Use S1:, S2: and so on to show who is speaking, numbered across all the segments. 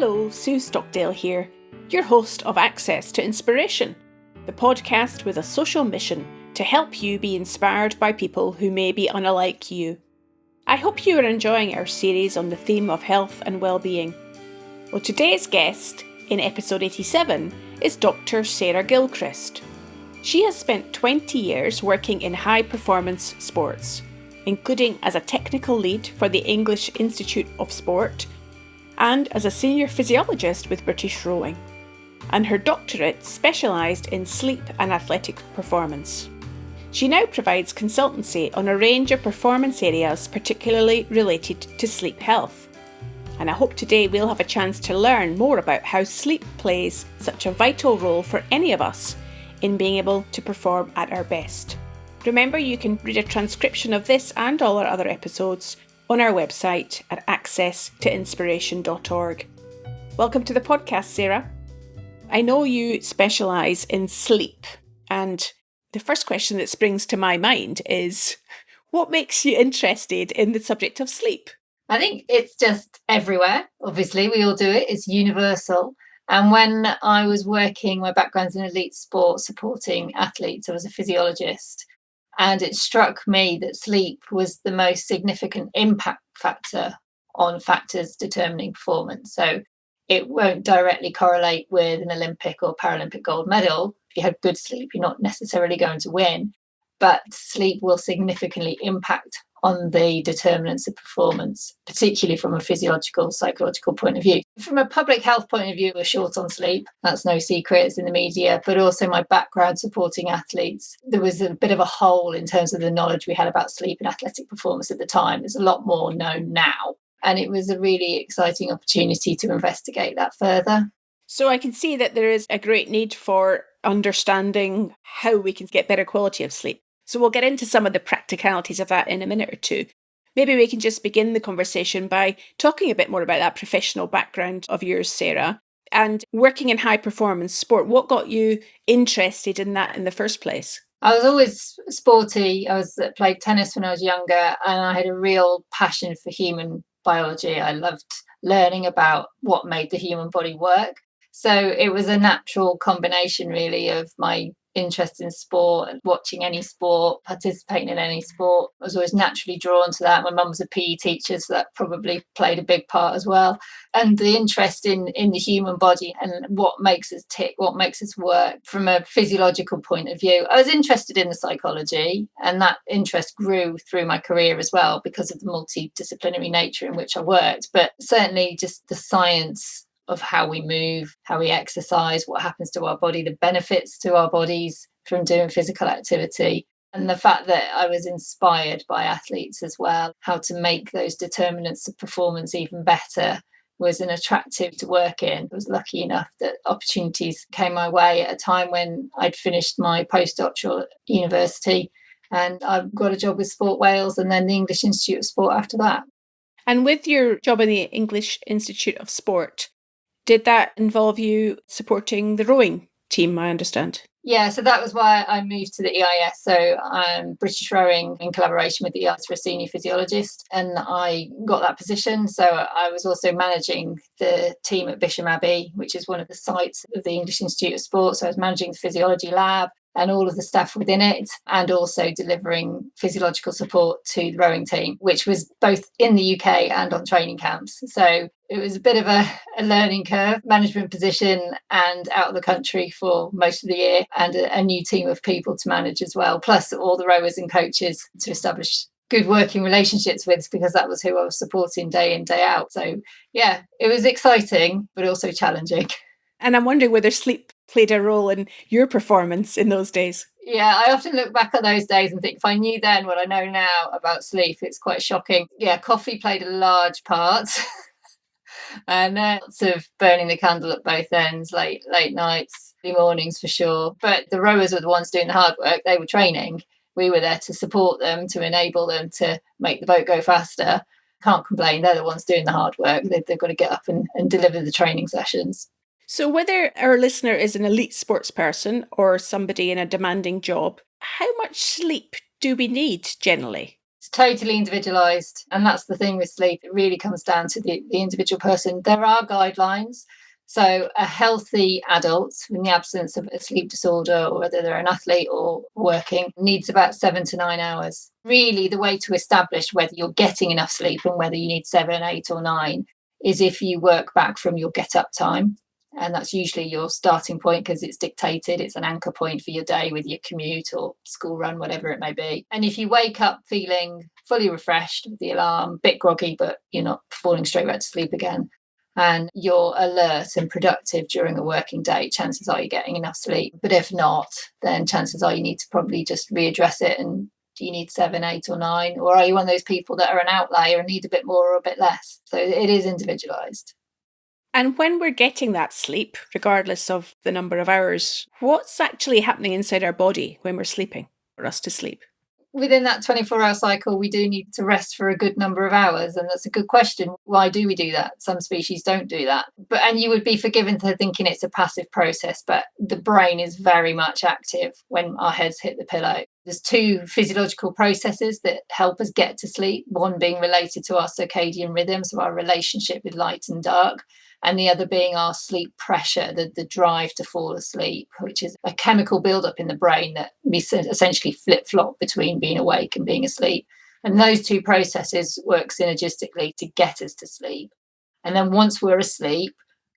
S1: Hello, Sue Stockdale here, your host of Access to Inspiration, the podcast with a social mission to help you be inspired by people who may be unlike you. I hope you are enjoying our series on the theme of health and well-being. Well, today's guest in episode 87 is Dr. Sarah Gilchrist. She has spent 20 years working in high performance sports, including as a technical lead for the English Institute of Sport and as a senior physiologist with British Rowing. And her doctorate specialised in sleep and athletic performance. She now provides consultancy on a range of performance areas, particularly related to sleep health. And I hope today we'll have a chance to learn more about how sleep plays such a vital role for any of us in being able to perform at our best. Remember, you can read a transcription of this and all our other episodes on our website at accesstoinspiration.org. Welcome to the podcast, Sarah. I know you specialise in sleep, and the first question that springs to my mind is, what makes you interested in the subject of sleep?
S2: I think it's just everywhere. Obviously, we all do it. It's universal. And when I was working, my background's in elite sport, supporting athletes. I was a physiologist. And it struck me that sleep was the most significant impact factor on factors determining performance. So it won't directly correlate with an Olympic or Paralympic gold medal. If you have good sleep, you're not necessarily going to win. But sleep will significantly impact on the determinants of performance, particularly from a physiological, psychological point of view. From a public health point of view, we're short on sleep. That's no secret, it's in the media, but also my background supporting athletes. There was a bit of a hole in terms of the knowledge we had about sleep and athletic performance at the time. There's a lot more known now. And it was a really exciting opportunity to investigate that further.
S1: So I can see that there is a great need for understanding how we can get better quality of sleep. So we'll get into some of the practicalities of that in a minute or two. Maybe we can just begin the conversation by talking a bit more about that professional background of yours, Sarah, and working in high performance sport. What got you interested in that in the first place?
S2: I was always sporty. I played tennis when I was younger, and I had a real passion for human biology. I loved learning about what made the human body work. So it was a natural combination, really, of my interest in sport and watching any sport, participating in any sport. I was always naturally drawn to that. My mum was a PE teacher, so that probably played a big part as well. And the interest in the human body and what makes us tick, what makes us work from a physiological point of view. I was interested in the psychology, and that interest grew through my career as well because of the multidisciplinary nature in which I worked. But certainly just the science of how we move, how we exercise, what happens to our body, the benefits to our bodies from doing physical activity. And the fact that I was inspired by athletes as well, how to make those determinants of performance even better was an attractive to work in. I was lucky enough that opportunities came my way at a time when I'd finished my postdoctoral at university, and I got a job with Sport Wales and then the English Institute of Sport after that.
S1: And with your job in the English Institute of Sport, did that involve you supporting the rowing team, I understand?
S2: Yeah, so that was why I moved to the EIS. So British Rowing, in collaboration with the EIS, for a senior physiologist, and I got that position. So I was also managing the team at Bisham Abbey, which is one of the sites of the English Institute of Sport. So I was managing the physiology lab and all of the staff within it, and also delivering physiological support to the rowing team, which was both in the UK and on training camps. So it was a bit of a learning curve, management position, and out of the country for most of the year, and a new team of people to manage as well, plus all the rowers and coaches to establish good working relationships with, because that was who I was supporting day in, day out. So yeah, it was exciting, but also challenging.
S1: And I'm wondering whether sleep played a role in your performance in those days.
S2: Yeah, I often look back at those days and think, if I knew then what I know now about sleep, it's quite shocking. Yeah, coffee played a large part. And lots of burning the candle at both ends, late nights, early mornings for sure. But the rowers were the ones doing the hard work. They were training. We were there to support them, to enable them to make the boat go faster. Can't complain. They're the ones doing the hard work. They've got to get up and deliver the training sessions.
S1: So whether our listener is an elite sports person or somebody in a demanding job, how much sleep do we need generally?
S2: It's totally individualised. And that's the thing with sleep. It really comes down to the individual person. There are guidelines. So a healthy adult in the absence of a sleep disorder, or whether they're an athlete or working, needs about 7 to 9 hours. Really, the way to establish whether you're getting enough sleep and whether you need 7, 8 or 9 is if you work back from your get up time. And that's usually your starting point because it's dictated. It's an anchor point for your day with your commute or school run, whatever it may be. And if you wake up feeling fully refreshed with the alarm, a bit groggy, but you're not falling straight back to sleep again, and you're alert and productive during a working day, chances are you're getting enough sleep. But if not, then chances are you need to probably just readdress it. And do you need 7, 8 or 9? Or are you one of those people that are an outlier and need a bit more or a bit less? So it is individualised.
S1: And when we're getting that sleep, regardless of the number of hours, what's actually happening inside our body when we're sleeping, for us to sleep?
S2: Within that 24-hour cycle, we do need to rest for a good number of hours. And that's a good question. Why do we do that? Some species don't do that. And you would be forgiven for thinking it's a passive process, but the brain is very much active when our heads hit the pillow. There's 2 physiological processes that help us get to sleep, one being related to our circadian rhythm, so our relationship with light and dark, and the other being our sleep pressure, the drive to fall asleep, which is a chemical buildup in the brain that we essentially flip-flop between being awake and being asleep. And those 2 processes work synergistically to get us to sleep. And then once we're asleep,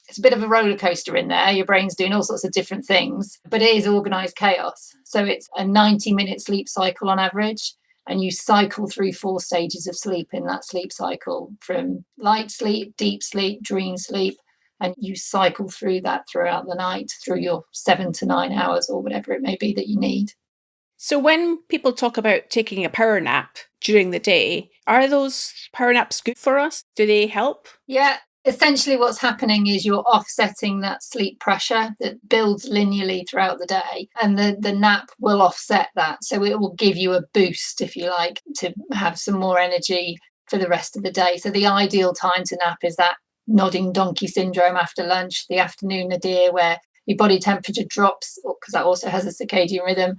S2: it's a bit of a roller coaster in there. Your brain's doing all sorts of different things, but it is organised chaos. So it's a 90-minute sleep cycle on average. And you cycle through 4 stages of sleep in that sleep cycle, from light sleep, deep sleep, dream sleep. And you cycle through that throughout the night, through your 7 to 9 hours or whatever it may be that you need.
S1: So when people talk about taking a power nap during the day, are those power naps good for us? Do they help?
S2: Yeah. Essentially what's happening is you're offsetting that sleep pressure that builds linearly throughout the day, and the nap will offset that. So it will give you a boost, if you like, to have some more energy for the rest of the day. So the ideal time to nap is that nodding donkey syndrome after lunch, the afternoon nadir, where your body temperature drops, because that also has a circadian rhythm,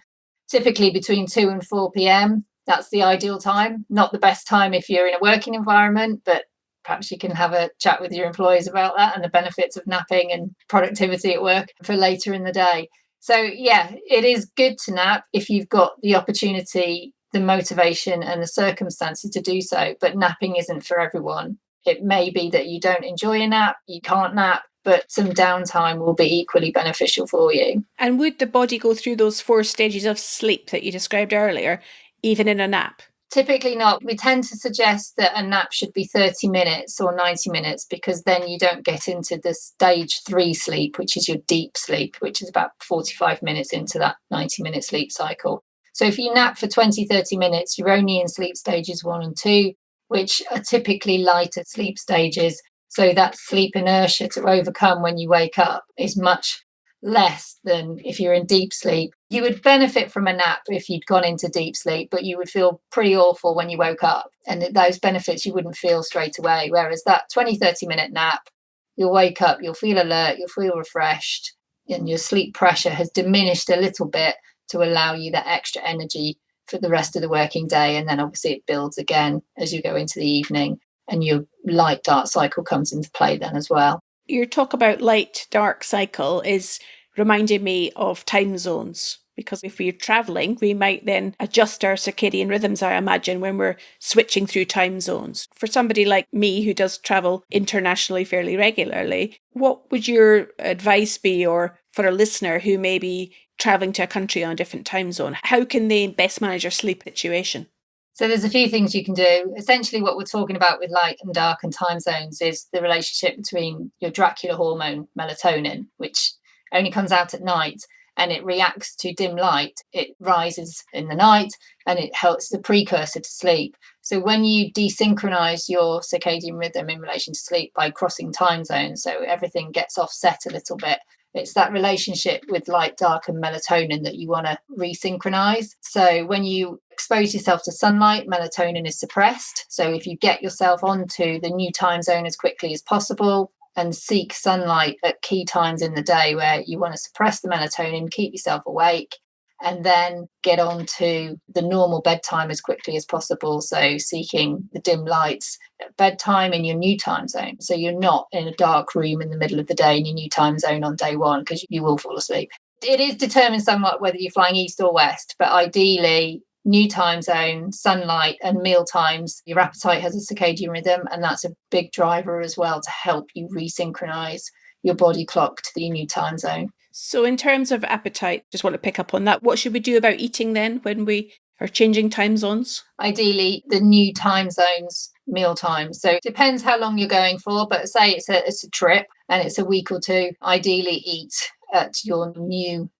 S2: typically between 2 and 4 p.m. That's the ideal time. Not the best time if you're in a working environment, but perhaps you can have a chat with your employees about that and the benefits of napping and productivity at work for later in the day. So, yeah, it is good to nap if you've got the opportunity, the motivation and the circumstances to do so. But napping isn't for everyone. It may be that you don't enjoy a nap, you can't nap, but some downtime will be equally beneficial for you.
S1: And would the body go through those 4 stages of sleep that you described earlier, even in a nap?
S2: Typically not. We tend to suggest that a nap should be 30 minutes or 90 minutes, because then you don't get into the stage 3 sleep, which is your deep sleep, which is about 45 minutes into that 90-minute sleep cycle. So if you nap for 20, 30 minutes, you're only in sleep stages 1 and 2, which are typically lighter sleep stages. So that sleep inertia to overcome when you wake up is much less than if you're in deep sleep. You would benefit from a nap if you'd gone into deep sleep, but you would feel pretty awful when you woke up. And those benefits you wouldn't feel straight away. Whereas that 20, 30-minute nap, you'll wake up, you'll feel alert, you'll feel refreshed, and your sleep pressure has diminished a little bit to allow you that extra energy for the rest of the working day. And then obviously it builds again as you go into the evening, and your light dark cycle comes into play then as well.
S1: Your talk about light dark cycle is reminding me of time zones, because if we're travelling, we might then adjust our circadian rhythms, I imagine, when we're switching through time zones. For somebody like me who does travel internationally fairly regularly, what would your advice be, or for a listener who may be travelling to a country on a different time zone, how can they best manage their sleep situation?
S2: So there's a few things you can do. Essentially, what we're talking about with light and dark and time zones is the relationship between your Dracula hormone, melatonin, which only comes out at night, and it reacts to dim light. It rises in the night and it helps the precursor to sleep. So when you desynchronize your circadian rhythm in relation to sleep by crossing time zones, so everything gets offset a little bit, it's that relationship with light, dark, and melatonin that you want to resynchronize. So when you expose yourself to sunlight, melatonin is suppressed. So if you get yourself onto the new time zone as quickly as possible and seek sunlight at key times in the day where you want to suppress the melatonin, keep yourself awake, and then get on to the normal bedtime as quickly as possible. So seeking the dim lights at bedtime in your new time zone. So you're not in a dark room in the middle of the day in your new time zone on day one, because you will fall asleep. It is determined somewhat whether you're flying east or west, but ideally new time zone, sunlight and meal times. Your appetite has a circadian rhythm, and that's a big driver as well to help you resynchronize your body clock to the new time zone.
S1: So in terms of appetite, just want to pick up on that. What should we do about eating then when we are changing time zones?
S2: Ideally, the new time zones, meal times. So it depends how long you're going for, but say it's a trip and it's a week or two, ideally eat at your new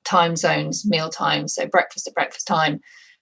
S2: time zones, meal times. So breakfast at breakfast time,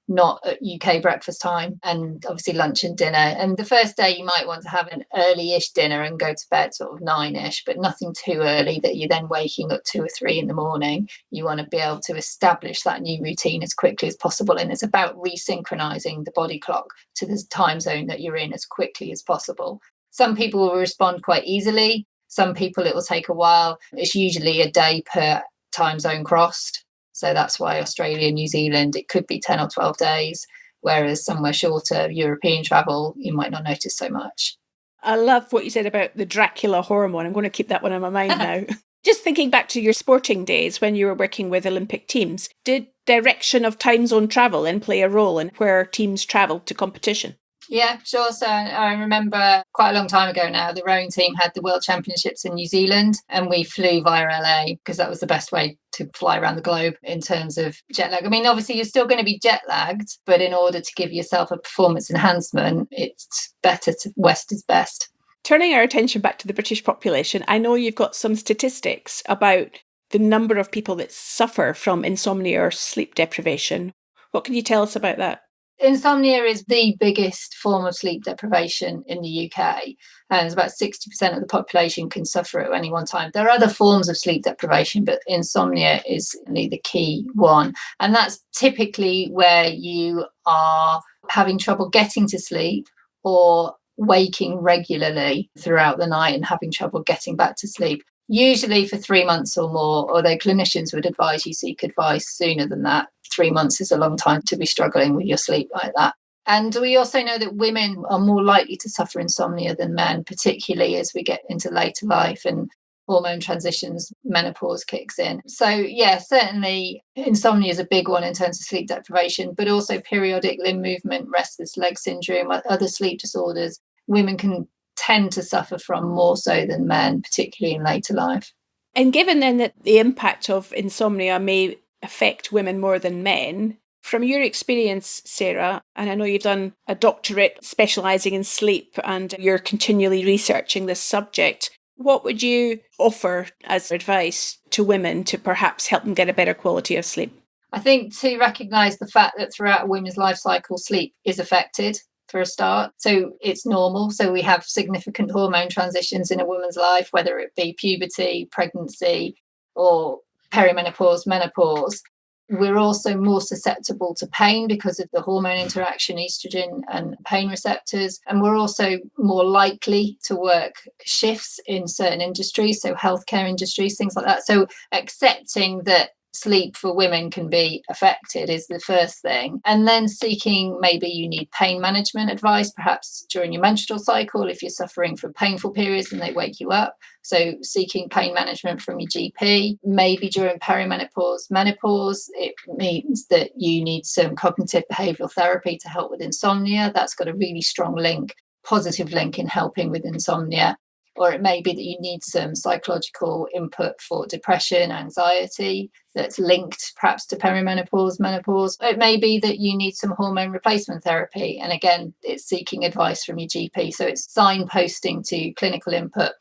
S2: not at UK breakfast time, and obviously lunch and dinner. And the first day you might want to have an early-ish dinner and go to bed sort of 9-ish, but nothing too early that you're then waking up 2 or 3 in the morning. You want to be able to establish that new routine as quickly as possible. And it's about resynchronizing the body clock to the time zone that you're in as quickly as possible. Some people will respond quite easily. Some people it will take a while. It's usually a day per time zone crossed. So that's why Australia, New Zealand, it could be 10 or 12 days, whereas somewhere shorter, European travel, you might not notice so much.
S1: I love what you said about the Dracula hormone. I'm going to keep that one in my mind now. Just thinking back to your sporting days when you were working with Olympic teams, did direction of time zone travel then play a role in where teams travelled to competition?
S2: Yeah, sure. So I remember quite a long time ago now, the rowing team had the World Championships in New Zealand, and we flew via LA because that was the best way to fly around the globe in terms of jet lag. I mean, obviously, you're still going to be jet lagged, but in order to give yourself a performance enhancement, it's better to west is best.
S1: Turning our attention back to the British population, I know you've got some statistics about the number of people that suffer from insomnia or sleep deprivation. What can you tell us about that?
S2: Insomnia is the biggest form of sleep deprivation in the UK, and it's about 60% of the population can suffer at any one time. There are other forms of sleep deprivation, but insomnia is the key one. And that's typically where you are having trouble getting to sleep or waking regularly throughout the night and having trouble getting back to sleep. Usually for 3 months or more, although clinicians would advise you seek advice sooner than that. 3 months is a long time to be struggling with your sleep like that. And we also know that women are more likely to suffer insomnia than men, particularly as we get into later life and hormone transitions, menopause kicks in. So, yeah, certainly insomnia is a big one in terms of sleep deprivation, but also periodic limb movement, restless leg syndrome, other sleep disorders. Women can tend to suffer from more so than men, particularly in later life.
S1: And given then that the impact of insomnia may affect women more than men, from your experience, Sarah, and I know you've done a doctorate specialising in sleep and you're continually researching this subject, what would you offer as advice to women to perhaps help them get a better quality of sleep?
S2: I think to recognise the fact that throughout a women's life cycle, sleep is affected for a start. So it's normal. So we have significant hormone transitions in a woman's life, whether it be puberty, pregnancy, or perimenopause, menopause. We're also more susceptible to pain because of the hormone interaction, estrogen and pain receptors. And we're also more likely to work shifts in certain industries, so healthcare industries, things like that. So accepting that sleep for women can be affected is the first thing. And then seeking, maybe you need pain management advice, perhaps during your menstrual cycle, if you're suffering from painful periods and they wake you up. So seeking pain management from your GP, maybe during perimenopause, menopause, it means that you need some cognitive behavioural therapy to help with insomnia. That's got a really strong link, positive link in helping with insomnia. Or it may be that you need some psychological input for depression, anxiety that's linked perhaps to perimenopause, menopause. It may be that you need some hormone replacement therapy. And again, it's seeking advice from your GP. So it's signposting to clinical input.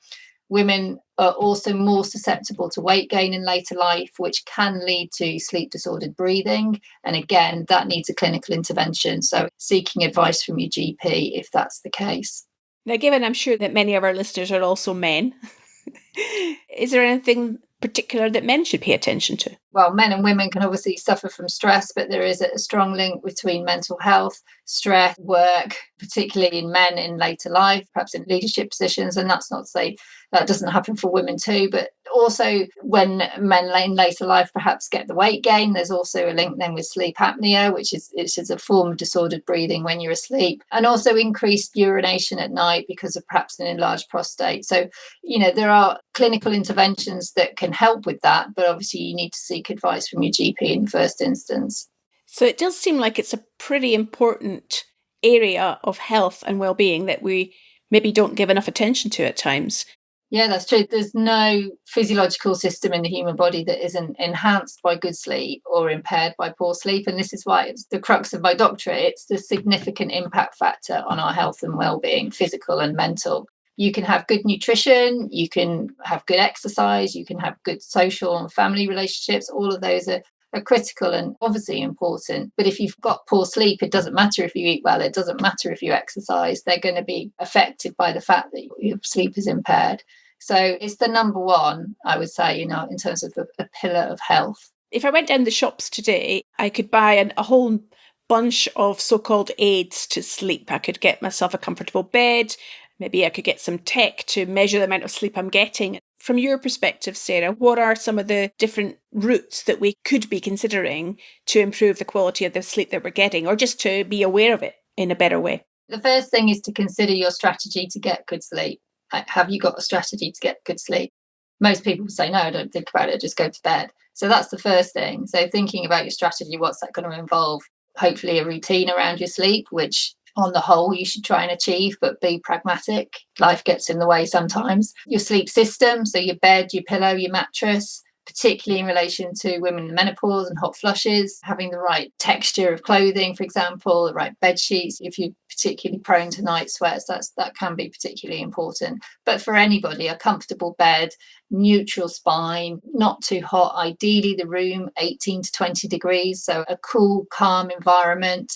S2: Women are also more susceptible to weight gain in later life, which can lead to sleep disordered breathing. And again, that needs a clinical intervention. So seeking advice from your GP if that's the case.
S1: Now, given I'm sure that many of our listeners are also men, is there anything particular that men should pay attention to?
S2: Well, men and women can obviously suffer from stress, but there is a strong link between mental health, stress, work, particularly in men in later life, perhaps in leadership positions. And that's not to say That doesn't happen for women too, but also when men in later life perhaps get the weight gain, there's also a link then with sleep apnea, which is a form of disordered breathing when you're asleep, and also increased urination at night because of perhaps an enlarged prostate. So, there are clinical interventions that can help with that, but obviously you need to seek advice from your GP in the first instance.
S1: So it does seem like it's a pretty important area of health and well-being that we maybe don't give enough attention to at times.
S2: Yeah, that's true. There's no physiological system in the human body that isn't enhanced by good sleep or impaired by poor sleep. And this is why it's the crux of my doctorate. It's the significant impact factor on our health and well-being, physical and mental. You can have good nutrition, you can have good exercise, you can have good social and family relationships. All of those are critical and obviously important. But if you've got poor sleep, it doesn't matter if you eat well, it doesn't matter if you exercise. They're going to be affected by the fact that your sleep is impaired. So it's the number one, I would say, in terms of a pillar of health.
S1: If I went down the shops today, I could buy a whole bunch of so-called aids to sleep. I could get myself a comfortable bed. Maybe I could get some tech to measure the amount of sleep I'm getting. From your perspective, Sarah, what are some of the different routes that we could be considering to improve the quality of the sleep that we're getting, or just to be aware of it in a better way?
S2: The first thing is to consider your strategy to get good sleep. Have you got a strategy to get good sleep? Most people say, no, don't think about it, just go to bed. So that's the first thing. So thinking about your strategy, what's that going to involve? Hopefully a routine around your sleep, which on the whole you should try and achieve, but be pragmatic. Life gets in the way sometimes. Your sleep system, so your bed, your pillow, your mattress, particularly in relation to women in menopause and hot flushes, having the right texture of clothing, for example, the right bed sheets. If you're particularly prone to night sweats, that can be particularly important. But for anybody, a comfortable bed, neutral spine, not too hot, ideally the room 18 to 20 degrees, so a cool, calm environment.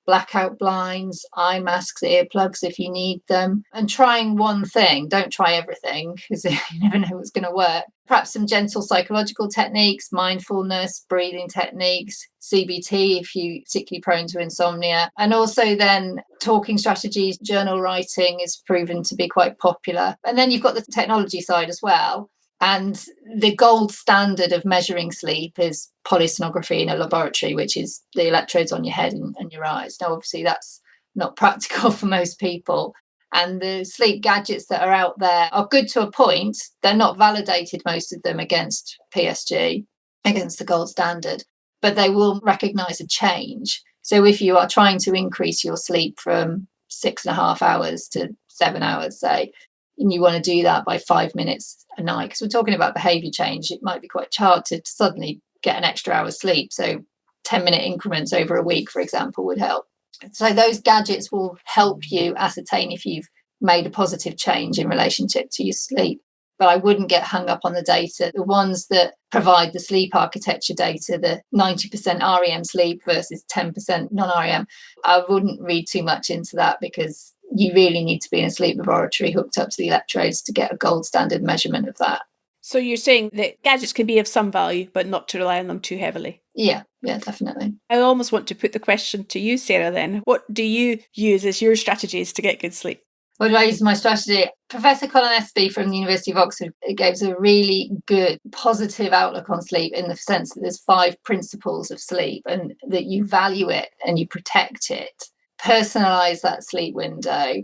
S2: Blackout blinds, eye masks, earplugs if you need them, and trying one thing. Don't try everything because you never know what's going to work. Perhaps some gentle psychological techniques, mindfulness, breathing techniques, CBT if you're particularly prone to insomnia, and also then talking strategies. Journal writing is proven to be quite popular. And then you've got the technology side as well. And the gold standard of measuring sleep is polysomnography in a laboratory, which is the electrodes on your head and your eyes. Now, obviously, that's not practical for most people. And the sleep gadgets that are out there are good to a point. They're not validated, most of them, against PSG, against the gold standard, but they will recognise a change. So if you are trying to increase your sleep from 6.5 hours to 7 hours, say, and you want to do that by 5 minutes a night, because we're talking about behaviour change, it might be quite hard to suddenly get an extra hour's sleep. So 10-minute increments over a week, for example, would help. So those gadgets will help you ascertain if you've made a positive change in relationship to your sleep. But I wouldn't get hung up on the data. The ones that provide the sleep architecture data, the 90% REM sleep versus 10% non-REM, I wouldn't read too much into that, because you really need to be in a sleep laboratory hooked up to the electrodes to get a gold standard measurement of that.
S1: So you're saying that gadgets can be of some value, but not to rely on them too heavily?
S2: Yeah, definitely.
S1: I almost want to put the question to you, Sarah, then. What do you use as your strategies to get good sleep?
S2: What do I use as my strategy? Professor Colin Espy from the University of Oxford gave a really good positive outlook on sleep, in the sense that there's 5 principles of sleep, and that you value it and you protect it. Personalise that sleep window.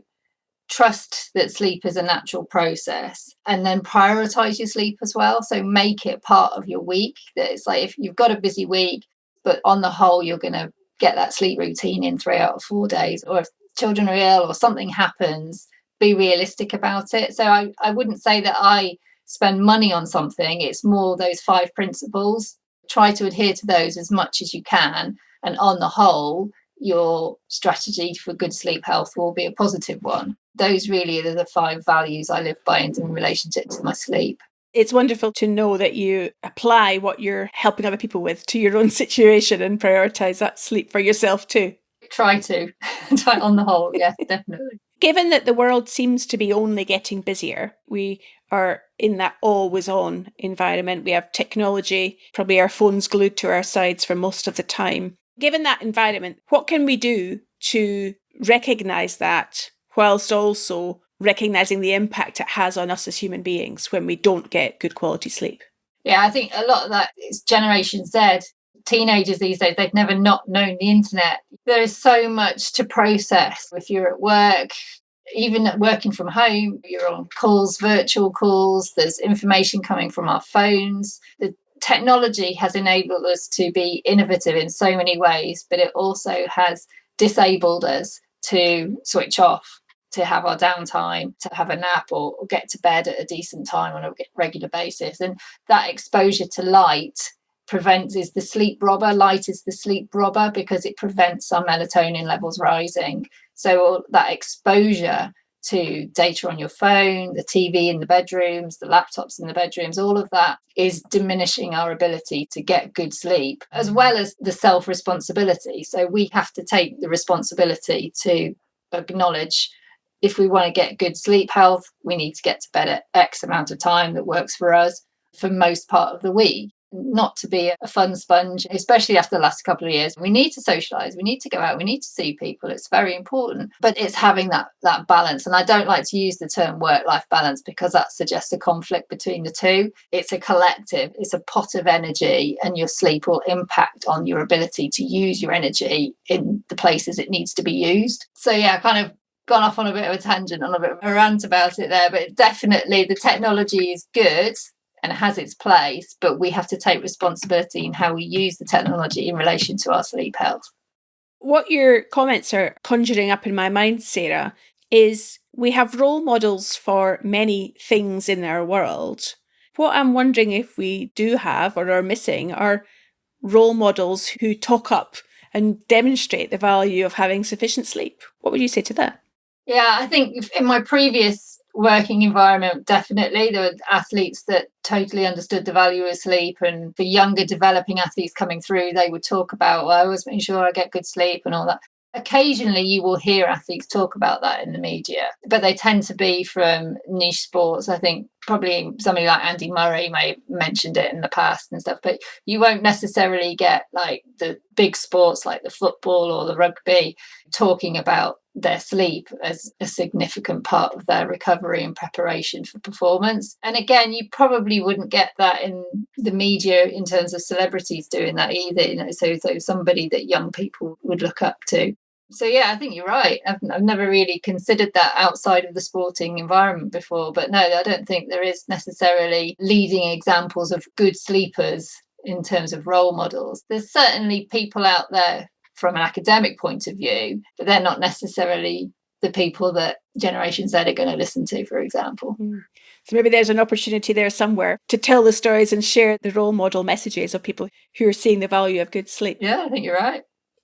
S2: Trust that sleep is a natural process, and then prioritize your sleep as well. So make it part of your week. That it's like, if you've got a busy week, but on the whole, you're going to get that sleep routine in 3 out of 4 days. Or if children are ill or something happens, be realistic about it. So I wouldn't say that I spend money on something. It's more those 5 principles. Try to adhere to those as much as you can. And on the whole, your strategy for good sleep health will be a positive one. Those really are the 5 values I live by in relationship to my sleep.
S1: It's wonderful to know that you apply what you're helping other people with to your own situation and prioritise that sleep for yourself too.
S2: Try on the whole, yes, definitely.
S1: Given that the world seems to be only getting busier, we are in that always on environment. We have technology, probably our phones glued to our sides for most of the time. Given that environment, what can we do to recognise that whilst also recognising the impact it has on us as human beings when we don't get good quality sleep.
S2: Yeah, I think a lot of that is Generation Z. Teenagers these days, they've never not known the internet. There is so much to process. If you're at work, even working from home, you're on calls, virtual calls, there's information coming from our phones. The technology has enabled us to be innovative in so many ways, but it also has disabled us to switch off, to have our downtime, to have a nap or get to bed at a decent time on a regular basis. And that exposure to light is the sleep robber. Light is the sleep robber because it prevents our melatonin levels rising. So that exposure to data on your phone, the TV in the bedrooms, the laptops in the bedrooms, all of that is diminishing our ability to get good sleep, as well as the self-responsibility. So we have to take the responsibility to acknowledge, if we want to get good sleep health, we need to get to bed at X amount of time that works for us for most part of the week. Not to be a fun sponge, especially after the last couple of years. We need to socialise, we need to go out, we need to see people. It's very important, but it's having that balance. And I don't like to use the term work-life balance because that suggests a conflict between the two. It's a collective, it's a pot of energy, and your sleep will impact on your ability to use your energy in the places it needs to be used. So yeah, kind of gone off on a bit of a tangent, on a bit of a rant about it there, but definitely the technology is good and has its place, but we have to take responsibility in how we use the technology in relation to our sleep health.
S1: What your comments are conjuring up in my mind, Sarah, is we have role models for many things in our world. What I'm wondering if we do have or are missing are role models who talk up and demonstrate the value of having sufficient sleep. What would you say to that?
S2: Yeah, I think in my previous working environment, definitely there were athletes that totally understood the value of sleep, and for younger developing athletes coming through, they would talk about, well, I was making sure I get good sleep and all that. Occasionally you will hear athletes talk about that in the media, but they tend to be from niche sports. I think probably somebody like Andy Murray may have mentioned it in the past and stuff, but you won't necessarily get like the big sports like the football or the rugby talking about their sleep as a significant part of their recovery and preparation for performance. And again, you probably wouldn't get that in the media in terms of celebrities doing that either, so somebody that young people would look up to. So yeah, I think you're right. I've never really considered that outside of the sporting environment before, but no, I don't think there is necessarily leading examples of good sleepers in terms of role models. There's certainly people out there from an academic point of view, but they're not necessarily the people that Generation Z are going to listen to, for example.
S1: So maybe there's an opportunity there somewhere to tell the stories and share the role model messages of people who are seeing the value of good sleep.
S2: Yeah, I think you're right.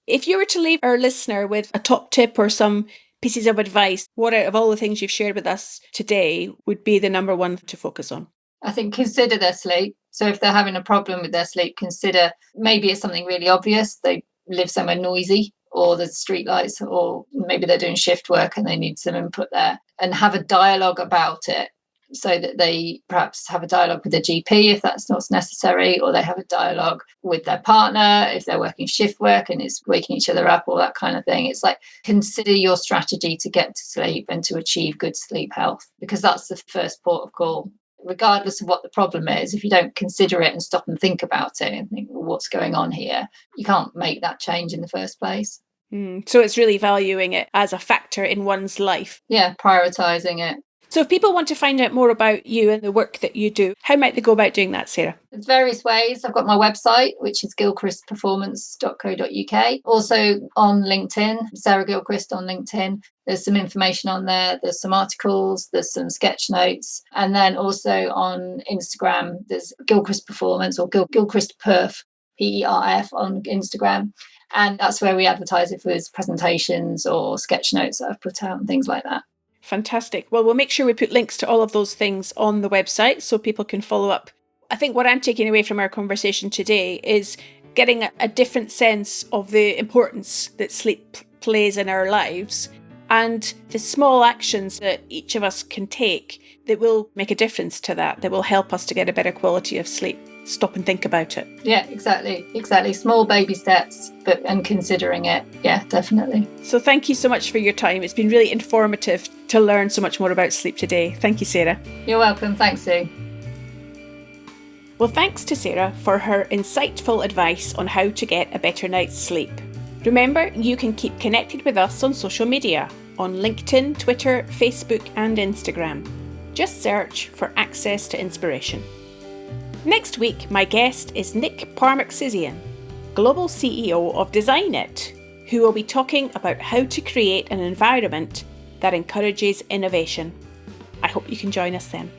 S1: If you were to leave our listener with a top tip or some pieces of advice, what out of all the things you've shared with us today would be the number one to focus on?
S2: I think consider their sleep. So if they're having a problem with their sleep, consider maybe it's something really obvious. They live somewhere noisy, or there's street lights, or maybe they're doing shift work and they need some input there, and have a dialogue about it, so that they perhaps have a dialogue with their GP if that's not necessary, or they have a dialogue with their partner if they're working shift work and it's waking each other up, all that kind of thing. It's like, consider your strategy to get to sleep and to achieve good sleep health, because that's the first port of call. Regardless of what the problem is, if you don't consider it and stop and think about it and think, well, what's going on here, you can't make that change in the first place.
S1: So it's really valuing it as a factor in one's life.
S2: Yeah, prioritising it.
S1: So if people want to find out more about you and the work that you do, how might they go about doing that, Sarah?
S2: There's various ways. I've got my website, which is gilchristperformance.co.uk. Also on LinkedIn, Sarah Gilchrist on LinkedIn. There's some information on there. There's some articles, there's some sketch notes. And then also on Instagram, there's Gilchrist Performance, or Gilchrist Perf, PERF on Instagram. And that's where we advertise if there's presentations or sketch notes that I've put out and things like that.
S1: Fantastic. Well, we'll make sure we put links to all of those things on the website so people can follow up. I think what I'm taking away from our conversation today is getting a different sense of the importance that sleep plays in our lives, and the small actions that each of us can take that will make a difference to that will help us to get a better quality of sleep. Stop and think about it.
S2: Yeah, exactly. Small baby steps, and considering it. Yeah, definitely.
S1: So thank you so much for your time. It's been really informative to learn so much more about sleep today. Thank you, Sarah.
S2: You're welcome. Thanks, Sue.
S1: Well, thanks to Sarah for her insightful advice on how to get a better night's sleep. Remember, you can keep connected with us on social media, on LinkedIn, Twitter, Facebook and Instagram. Just search for Access to Inspiration. Next week, my guest is Nick Parmaxizian, Global CEO of Design It, who will be talking about how to create an environment that encourages innovation. I hope you can join us then.